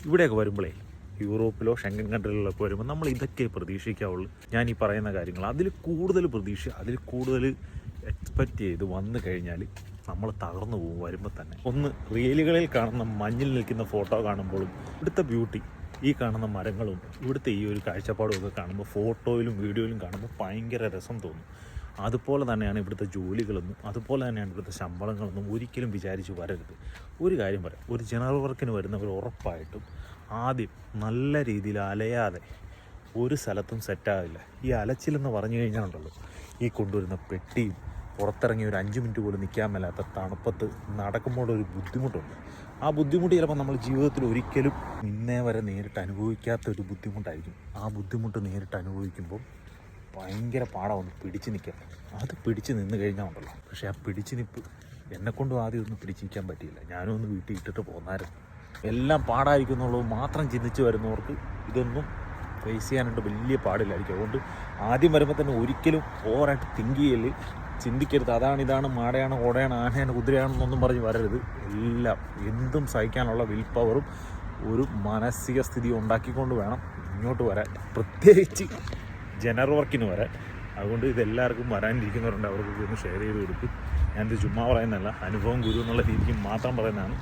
ഇവിടെയൊക്കെ വരുമ്പോഴേ യൂറോപ്പിലോ ഷെങ്കൻ കൺട്രികളിലൊക്കെ വരുമ്പോൾ നമ്മൾ ഇതൊക്കെ പ്രതീക്ഷിക്കാവുള്ളൂ. ഞാൻ ഈ പറയുന്ന കാര്യങ്ങൾ അതിൽ കൂടുതൽ അതിൽ കൂടുതൽ എക്സ്പെക്റ്റ് ചെയ്ത് വന്നു കഴിഞ്ഞാൽ നമ്മൾ തകർന്നു പോകും. വരുമ്പോൾ തന്നെ ഒന്ന് റീലുകളിൽ കാണുന്ന മഞ്ഞിൽ നിൽക്കുന്ന ഫോട്ടോ കാണുമ്പോഴും ഇവിടുത്തെ ബ്യൂട്ടി, ഈ കാണുന്ന മരങ്ങളും ഇവിടുത്തെ ഈ ഒരു കാഴ്ചപ്പാടും ഒക്കെ കാണുമ്പോൾ ഫോട്ടോയിലും വീഡിയോയിലും കാണുമ്പോൾ ഭയങ്കര രസം തോന്നും. അതുപോലെ തന്നെയാണ് ഇവിടുത്തെ ജോലികളെന്നും അതുപോലെ തന്നെയാണ് ഇവിടുത്തെ ശമ്പളങ്ങളെന്നും ഒരിക്കലും വിചാരിച്ച് വരരുത്. ഒരു കാര്യം പറയാം, ഒരു ജനറൽ വർക്കിന് വരുന്നവർ ഉറപ്പായിട്ടും ആദ്യം നല്ല രീതിയിൽ അലയാതെ ഒരു സ്ഥലത്തും സെറ്റാകില്ല. ഈ അലച്ചിലെന്ന് പറഞ്ഞു കഴിഞ്ഞാൽ ഉണ്ടല്ലോ, ഈ കൊണ്ടുവരുന്ന പെട്ടിയും പുറത്തിറങ്ങി ഒരു 5 മിനിറ്റ് പോലും നിൽക്കാൻ മേലാത്ത തണുപ്പത്ത് നടക്കുമ്പോൾ ഒരു ബുദ്ധിമുട്ടുണ്ട്. ആ ബുദ്ധിമുട്ട് ചിലപ്പോൾ നമ്മൾ ജീവിതത്തിൽ ഒരിക്കലും ഇന്നേ വരെ നേരിട്ട് അനുഭവിക്കാത്ത ഒരു ബുദ്ധിമുട്ടായിരിക്കും. ആ ബുദ്ധിമുട്ട് നേരിട്ട് അനുഭവിക്കുമ്പോൾ ഭയങ്കര പാടാണ് പിടിച്ച് നിൽക്കാൻ. അത് പിടിച്ച് നിന്ന് കഴിഞ്ഞാൽ ഉണ്ടല്ലോ, പക്ഷേ ആ പിടിച്ച് നിൽപ്പ് എന്നെക്കൊണ്ടും ആദ്യം ഒന്നും പിടിച്ച് നിൽക്കാൻ പറ്റിയില്ല. ഞാനും ഒന്ന് വീട്ടിൽ ഇട്ടിട്ട് പോന്നായിരുന്നു. എല്ലാം പാടായിരിക്കും എന്നുള്ളത് മാത്രം ചിന്തിച്ച് വരുന്നവർക്ക് ഇതൊന്നും ഫേസ് ചെയ്യാനായിട്ട് വലിയ പാടില്ലായിരിക്കും. അതുകൊണ്ട് ആദ്യം വരുമ്പോൾ തന്നെ ഒരിക്കലും ഓവറായിട്ട് ചിന്തിക്കരുത്. ഇതാണ് മാടയാണ്, ഓടയാണ്, ആനയാണ്, കുതിരയാണെന്നൊന്നും പറഞ്ഞ് വരരുത്. എല്ലാം എന്തും സഹിക്കാനുള്ള വിൽ പവറും ഒരു മാനസിക സ്ഥിതി ഉണ്ടാക്കിക്കൊണ്ട് വേണം ഇങ്ങോട്ട് വരാൻ, പ്രത്യേകിച്ച് ജനറൽ വർക്കിന് വരാൻ. അതുകൊണ്ട് ഇതെല്ലാവർക്കും വരാനിരിക്കുന്നവരുണ്ട്, അവർക്കൊക്കെ ഒന്ന് ഷെയർ ചെയ്ത് കൊടുക്കും. ഞാനിത് ചുമ്മാ പറയുന്നതല്ല, അനുഭവം ഗുരു എന്നുള്ള രീതിക്ക് മാത്രം പറയുന്നതാണ്.